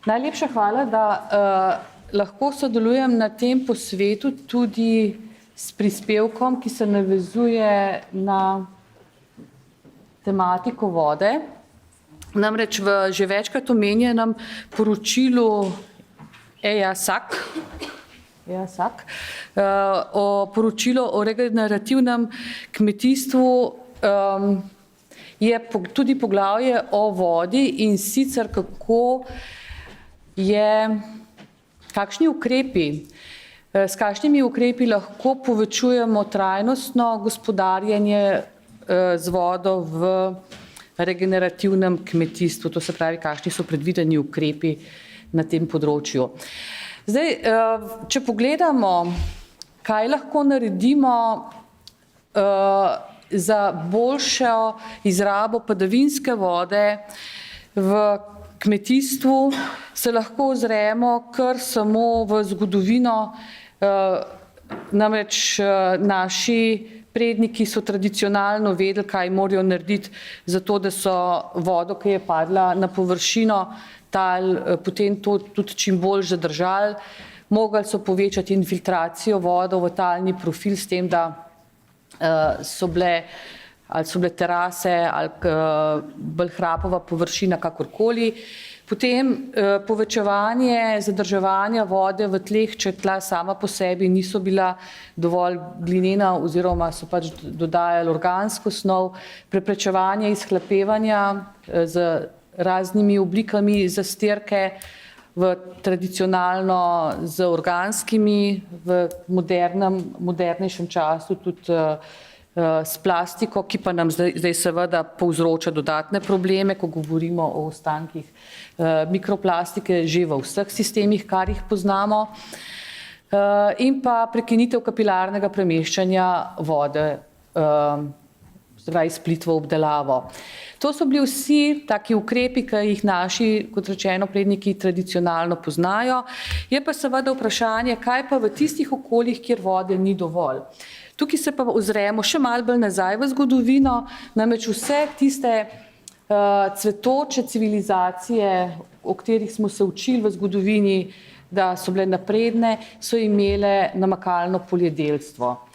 Najlepša hvala, da lahko sodelujem na tem posvetu tudi s prispevkom, ki se navezuje na tematiko vode. Namreč v že večkrat omenjenem poročilu EASAC, poročilu o regenerativnem kmetijstvu je tudi poglavje o vodi in sicer s kakšnimi ukrepi lahko povečujemo trajnostno gospodarjenje z vodo v regenerativnem kmetijstvu, to se pravi, kakšni so predvideni ukrepi na tem področju. Zdaj, če pogledamo, kaj lahko naredimo za boljšo izrabo padavinske vode v kmetijstvu, se lahko ozremo kar samo v zgodovino, namreč naši predniki so tradicionalno vedeli, kaj morajo narediti za to, da so vodo, ki je padla na površino tal, potem to tudi čim bolj zadržali. Mogli so povečati infiltracijo vodo v talni profil s tem, da so bile terase ali bolj hrapova površina, kakorkoli. Potem povečevanje zadrževanja vode v tleh, če tla sama po sebi niso bila dovolj glinena oziroma so pač dodajali organsko snov, preprečevanje izhlapevanja z raznimi oblikami zastirke, tradicionalno z organskimi, v modernejšem času tudi s plastiko, ki pa nam zdaj seveda povzroča dodatne probleme, ko govorimo o ostankih mikroplastike že v vseh sistemih, kar jih poznamo, in pa prekinitev kapilarnega premeščanja vode, iz plit v obdelavo. To so bili vsi taki ukrepi, ki jih naši, kot rečeno, predniki tradicionalno poznajo. Je pa seveda vprašanje, kaj pa v tistih okoljih, kjer vode ni dovolj. Tukaj se pa ozremo še malo bolj nazaj v zgodovino, namreč vse tiste cvetoče civilizacije, o katerih smo se učili v zgodovini, da so bile napredne, so imele namakalno poljedelstvo.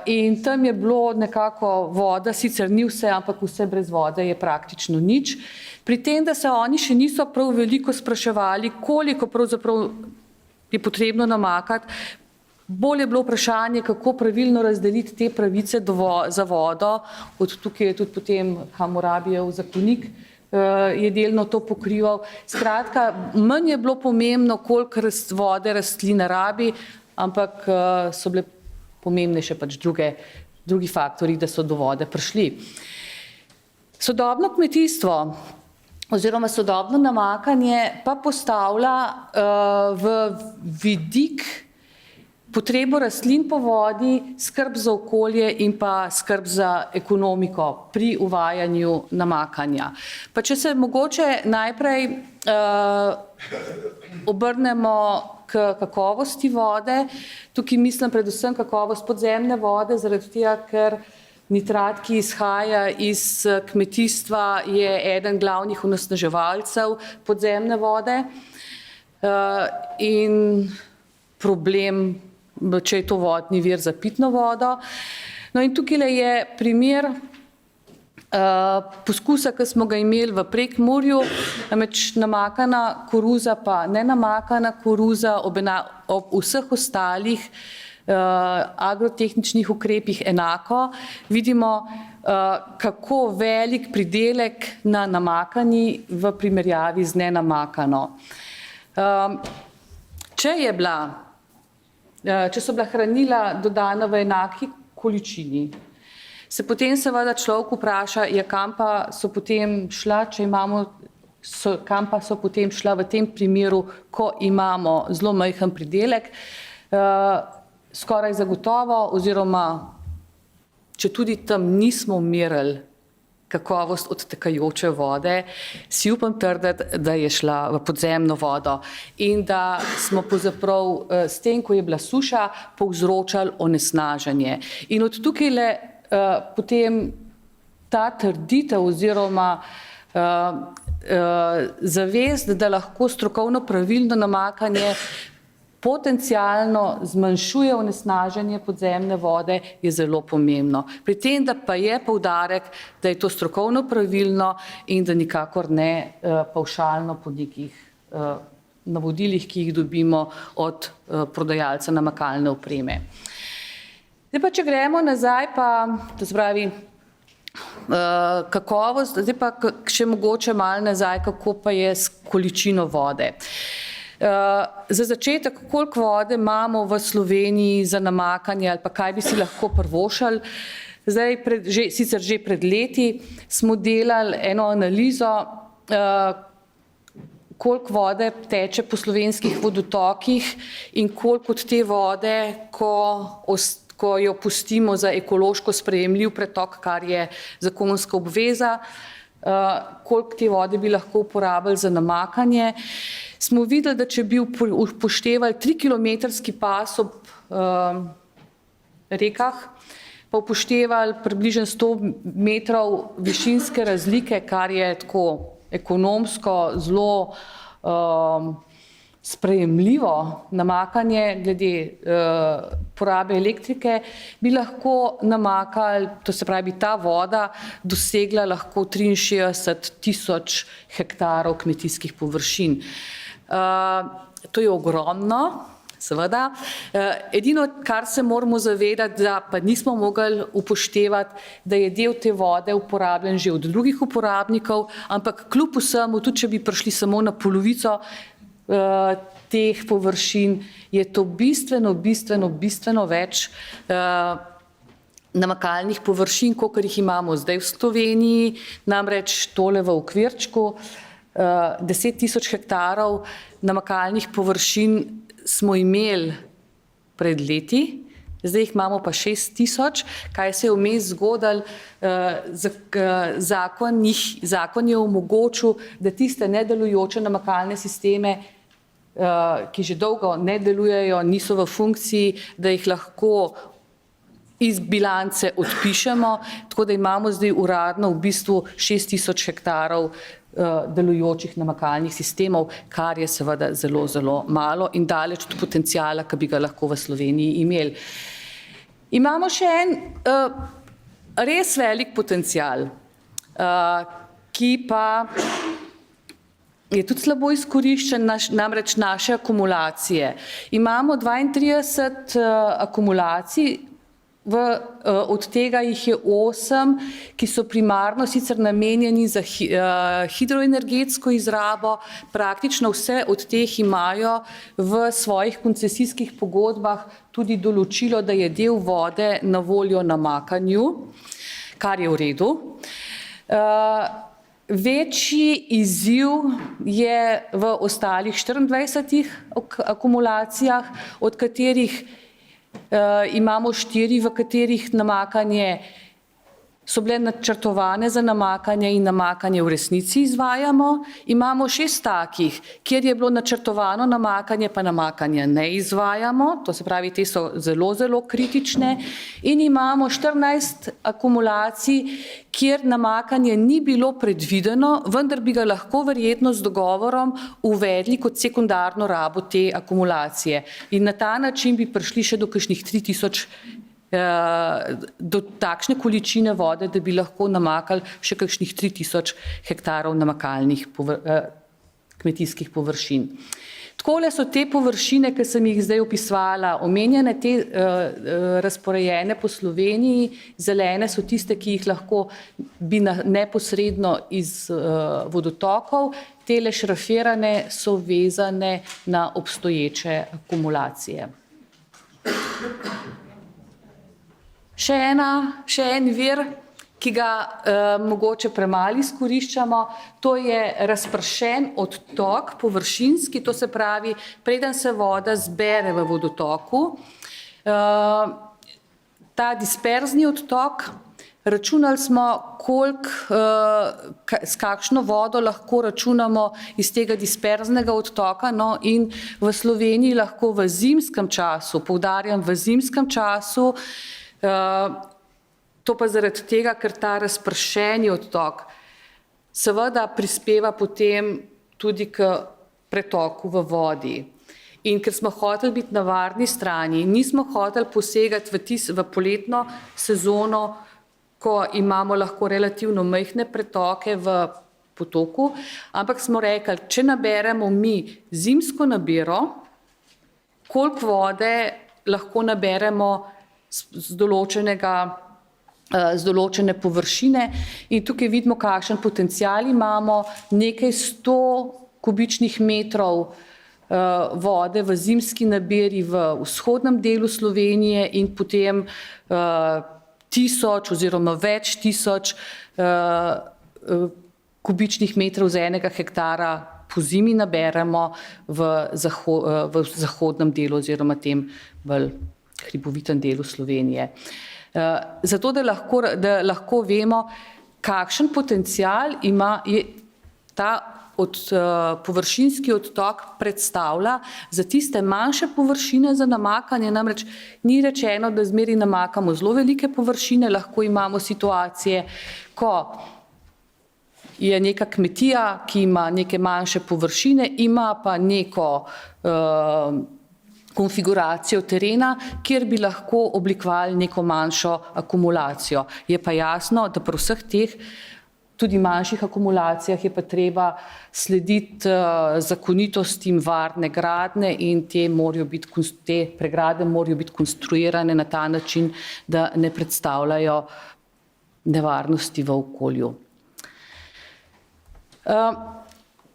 In tam je bilo nekako voda, sicer ni vse, ampak vse brez vode je praktično nič. Pri tem, da se oni še niso prav veliko spraševali, koliko pravzaprav je potrebno namakati, bolj je bilo vprašanje, kako pravilno razdeliti te pravice za vodo, od tukaj je tudi potem Hamurabijev zakonik, je delno to pokrival. Skratka, manj je bilo pomembno, koliko vode rastlina rabi, ampak so bile pomembnejše pač drugi faktori, da so do vode prišli. Sodobno kmetijstvo oziroma sodobno namakanje pa postavlja v vidik potrebo rastlin po vodi, skrb za okolje in pa skrb za ekonomiko pri uvajanju namakanja. Pa če se mogoče najprej obrnemo k kakovosti vode, tukaj mislim predvsem kakovost podzemne vode, zaradi tega, ker nitrat, ki izhaja iz kmetijstva, je eden glavnih onesnaževalcev podzemne vode in problem, če je to vodni vir za pitno vodo. No in tukaj je primer poskusa, ki smo ga imeli v Prekmurju, namreč namakana koruza pa nenamakana koruza ob vseh ostalih agrotehničnih ukrepih enako. Vidimo, kako velik pridelek na namakani v primerjavi z nenamakano. Če so bila hranila dodana v enaki količini, se potem seveda človek vpraša, kam pa so potem šla, kam pa so potem šla v tem primeru, ko imamo zelo majhen pridelek, skoraj zagotovo, oziroma če tudi tam nismo merili kakovost odtekajoče vode, si upam trditi, da je šla v podzemno vodo in da smo pravzaprav s tem, ko je bila suša, povzročali onesnaženje. In od tukaj potem ta trditev oziroma zavest, da lahko strokovno pravilno namakanje potencialno zmanjšuje onesnaženje podzemne vode, je zelo pomembno. Pri tem, da pa je poudarek, da je to strokovno pravilno in da nikakor ne pavšalno po nekih navodilih, ki jih dobimo od prodajalca namakalne opreme. Zdaj pa, če gremo nazaj, pa, to se pravi, kakovost, zdaj pa še mogoče malo nazaj, kako pa je s količino vode. Za začetek, koliko vode imamo v Sloveniji za namakanje ali pa kaj bi si lahko privoščili. Zdaj, sicer že pred leti smo delali eno analizo, koliko vode teče po slovenskih vodotokih in koliko od te vode, ko jo pustimo za ekološko sprejemljiv pretok, kar je zakonska obveza, koliko te vode bi lahko uporabili za namakanje. Smo videli, da če bi upoštevali 3-kilometrski pas ob rekah, pa upoštevali približno 100 metrov višinske razlike, kar je tako ekonomsko zelo sprejemljivo namakanje glede porabe elektrike, bi lahko namakali, to se pravi, ta voda dosegla lahko 63.000 hektarov kmetijskih površin. To je ogromno, seveda. Edino, kar se moramo zavedati, da pa nismo mogli upoštevati, da je del te vode uporabljen že od drugih uporabnikov, ampak kljub vsemu, tudi če bi prišli samo na polovico teh površin, je to bistveno več namakalnih površin, kolikor jih imamo zdaj v Sloveniji, namreč tole v okvirčku, 10.000 hektarov namakalnih površin smo imeli pred leti, zdaj jih imamo pa 6.000, kaj se je vmes zgodilo, zakon je omogočil, da tiste nedelujoče namakalne sisteme, ki že dolgo ne delujejo, niso v funkciji, da jih lahko iz bilance odpišemo, tako da imamo zdaj uradno v bistvu 6.000 hektarov delujočih namakalnih sistemov, kar je seveda zelo malo in daleč od potencijala, ki bi ga lahko v Sloveniji imeli. Imamo še en res velik potencial, ki pa je tudi slabo izkoriščen, namreč naše akumulacije. Imamo 32 akumulacij, od tega jih je 8, ki so primarno sicer namenjeni za hidroenergetsko izrabo, praktično vse od teh imajo v svojih koncesijskih pogodbah tudi določilo, da je del vode na voljo namakanju, kar je v redu. Večji izziv je v ostalih 24 akumulacijah, od katerih imamo 4, v katerih namakanje so bile načrtovane za namakanje in namakanje v resnici izvajamo. Imamo 6 takih, kjer je bilo načrtovano namakanje, pa namakanje ne izvajamo, to se pravi, te so zelo kritične. In imamo 14 akumulacij, kjer namakanje ni bilo predvideno, vendar bi ga lahko verjetno z dogovorom uvedli kot sekundarno rabo te akumulacije. In na ta način bi prišli še do kakšnih 3.000 do takšne količine vode, da bi lahko namakali še kakšnih 3.000 hektarov namakalnih kmetijskih površin. Takole so te površine, ki sem jih zdaj opisovala, omenjene, te razporejene po Sloveniji, zelene so tiste, ki jih lahko bi neposredno iz vodotokov, tele šrafirane so vezane na obstoječe akumulacije. Še en vir, ki ga mogoče premalo izkoriščamo, to je razpršen odtok površinski, to se pravi, preden se voda zbere v vodotoku. Ta disperzni odtok, računali smo, s kakšno vodo lahko računamo iz tega disperznega odtoka, no, in v Sloveniji lahko v zimskem času, poudarjam v zimskem času, to pa zaradi tega, ker ta razpršeni odtok seveda prispeva potem tudi k pretoku v vodi. In ker smo hoteli biti na varni strani, nismo hoteli posegati v poletno sezono, ko imamo lahko relativno majhne pretoke v potoku, ampak smo rekli, če naberemo mi zimsko nabiro, koliko vode lahko naberemo z določene površine, in tukaj vidimo, kakšen potencial imamo, nekaj 100 kubičnih metrov vode v zimski nabiri v vzhodnem delu Slovenije in potem 1000 oziroma več tisoč kubičnih metrov z enega hektara po zimi naberemo v zahodnem delu oziroma tem bolj hribovitem delu Slovenije. Zato, da lahko vemo, kakšen potencial ima ta površinski odtok predstavlja za tiste manjše površine za namakanje, namreč ni rečeno, da zmeraj namakamo zelo velike površine, lahko imamo situacije, ko je neka kmetija, ki ima neke manjše površine, ima pa neko konfiguracijo terena, kjer bi lahko oblikovali neko manjšo akumulacijo. Je pa jasno, da pri vseh teh tudi manjših akumulacijah je pa treba slediti zakonitostim varne gradnje in te pregrade morajo biti konstruirane na ta način, da ne predstavljajo nevarnosti v okolju.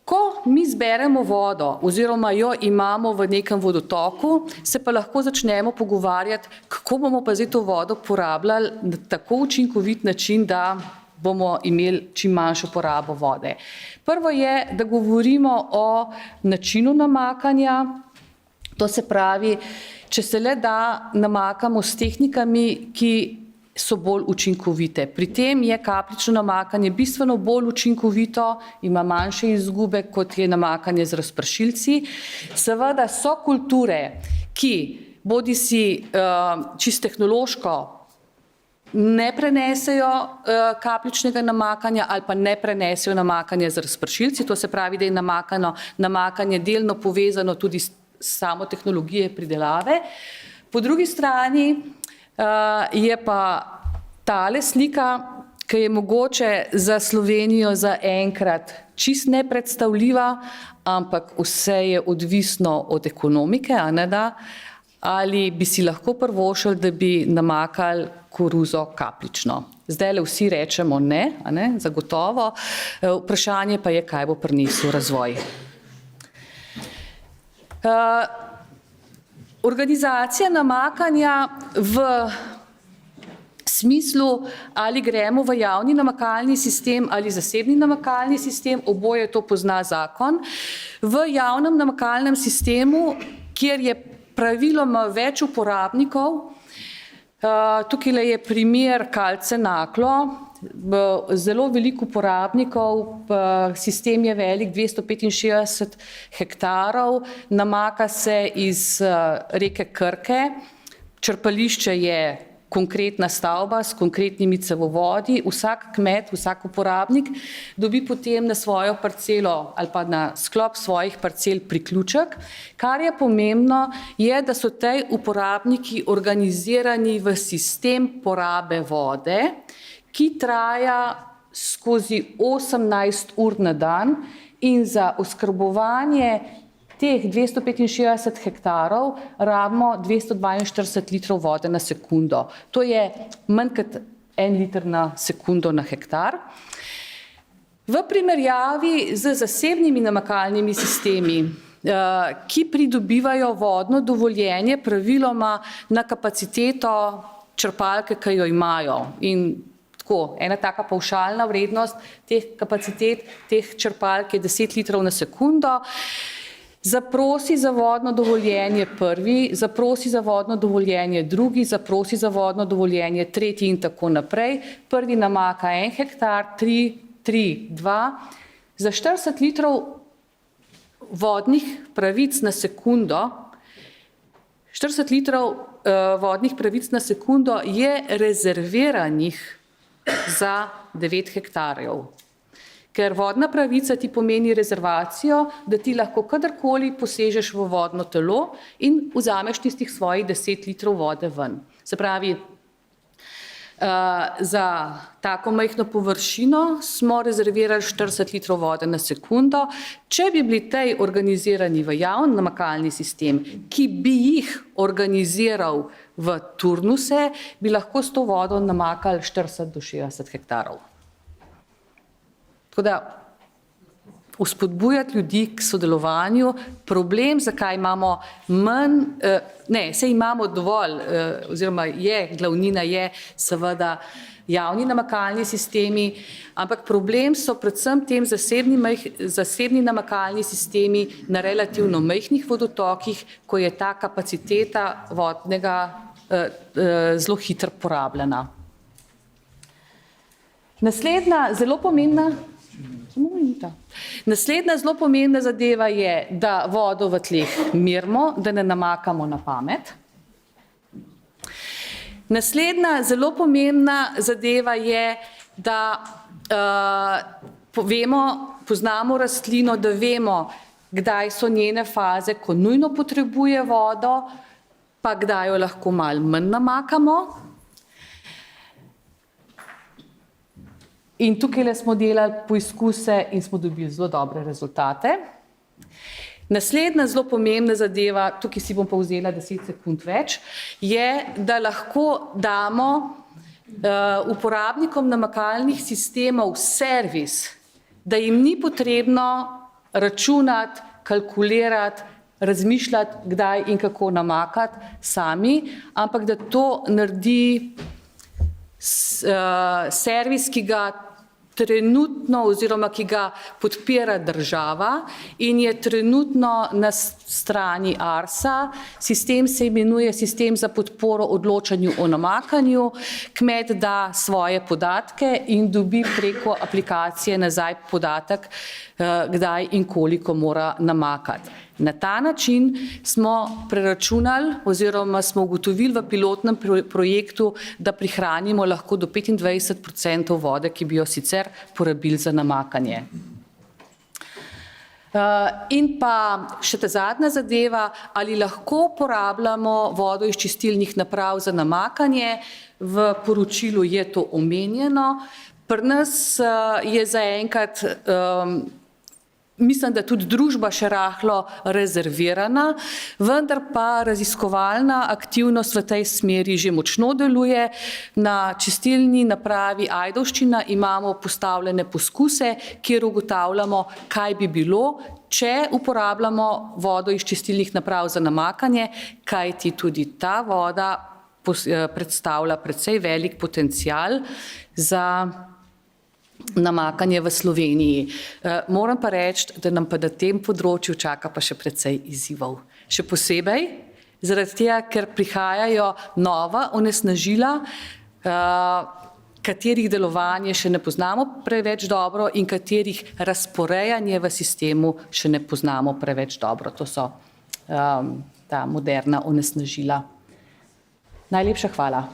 Ko mi zberemo vodo oziroma jo imamo v nekem vodotoku, se pa lahko začnemo pogovarjati, kako bomo pa zdaj to vodo porabljali na tako učinkovit način, da bomo imeli čim manjšo porabo vode. Prvo je, da govorimo o načinu namakanja, to se pravi, če se le da namakamo s tehnikami, ki so bolj učinkovite. Pri tem je kapljično namakanje bistveno bolj učinkovito, ima manjše izgube, kot je namakanje z razpršilci. Seveda so kulture, ki bodisi čisto tehnološko ne prenesejo kapljičnega namakanja ali pa ne prenesejo namakanja z razpršilci, to se pravi, da je namakanje delno povezano tudi s samo tehnologijo pridelave. Po drugi strani je pa tale slika, ki je mogoče za Slovenijo zaenkrat čisto nepredstavljiva, ampak vse je odvisno od ekonomike, a ne da, ali bi si lahko privoščili, da bi namakali koruzo kapljično. Zdajle vsi rečemo ne, zagotovo. Vprašanje pa je, kaj bo prinesel razvoj. Organizacija namakanja v smislu, ali gremo v javni namakalni sistem ali zasebni namakalni sistem, oboje to pozna zakon. V javnem namakalnem sistemu, kjer je praviloma več uporabnikov, tukaj je primer Kalce Naklo, zelo veliko uporabnikov, sistem je velik 265 hektarov, namaka se iz reke Krke, črpališče je konkretna stavba s konkretnimi cevovodi, vsak kmet, vsak uporabnik dobi potem na svojo parcelo ali pa na sklop svojih parcel priključek. Kar je pomembno, je, da so ti uporabniki organizirani v sistem porabe vode, ki traja skozi 18 ur na dan in za oskrbovanje teh 265 hektarov rabimo 242 litrov vode na sekundo. To je manj kot 1 liter na sekundo na hektar. V primerjavi z zasebnimi namakalnimi sistemi, ki pridobivajo vodno dovoljenje praviloma na kapaciteto črpalke, ki jo imajo. In tako, ena taka pavšalna vrednost teh kapacitet, teh črpalk je 10 litrov na sekundo. Zaprosi za vodno dovoljenje prvi, zaprosi za vodno dovoljenje drugi, zaprosi za vodno dovoljenje tretji in tako naprej. Prvi namaka 1 hektar, 3, 2. Za 40 litrov vodnih pravic na sekundo, 40 litrov vodnih pravic na sekundo je rezerviranih za 9 hektarjev. Ker vodna pravica ti pomeni rezervacijo, da ti lahko kadarkoli posežeš v vodno telo in vzameš tistih svojih 10 litrov vode ven. Se pravi, za tako majhno površino smo rezervirali 40 litrov vode na sekundo. Če bi bili tej organizirani v javni namakalni sistem, ki bi jih organiziral v turnuse, bi lahko s to vodo namakali 40 do 60 hektarov. Tako da vzpodbujati ljudi k sodelovanju, problem, zakaj imamo manj, saj imamo dovolj, oziroma glavnina je seveda javni namakalni sistemi, ampak problem so predvsem tem zasebni namakalni sistemi na relativno majhnih vodotokih, ko je ta kapaciteta vodnega zelo hitro porabljena. Naslednja zelo pomembna zadeva je, da vodo v tleh merimo, da ne namakamo na pamet. Naslednja zelo pomembna zadeva je, da poznamo rastlino, da vemo, kdaj so njene faze, ko nujno potrebuje vodo, pa kdaj jo lahko malo manj namakamo. In tukaj smo delali poizkuse in smo dobili zelo dobre rezultate. Naslednja zelo pomembna zadeva, tukaj si bom pa vzela 10 sekund več, je, da lahko damo uporabnikom namakalnih sistemov servis, da jim ni potrebno računati, kalkulirati, razmišljati, kdaj in kako namakati sami, ampak da to naredi servis, ki ga trenutno oziroma ki ga podpira država in je trenutno na strani ARSA. Sistem se imenuje Sistem za podporo odločanju o namakanju. Kmet da svoje podatke in dobi preko aplikacije nazaj podatek, kdaj in koliko mora namakati. Na ta način smo preračunali oziroma smo ugotovili v pilotnem projektu, da prihranimo lahko do 25% vode, ki bi jo sicer porabili za namakanje. In pa še ta zadnja zadeva, ali lahko porabljamo vodo iz čistilnih naprav za namakanje. V poročilu je to omenjeno. Pri nas je zaenkrat mislim, da tudi družba še rahlo rezervirana, vendar pa raziskovalna aktivnost v tej smeri že močno deluje. Na čistilni napravi Ajdovščina imamo postavljene poskuse, kjer ugotavljamo, kaj bi bilo, če uporabljamo vodo iz čistilnih naprav za namakanje, kajti tudi ta voda predstavlja precej velik potencial za namakanje v Sloveniji. Moram pa reči, da nam pa na tem področju čaka pa še precej izzivov. Še posebej zaradi tega, ker prihajajo nova onesnažila, katerih delovanje še ne poznamo preveč dobro in katerih razporejanje v sistemu še ne poznamo preveč dobro. To so ta moderna onesnažila. Najlepša hvala.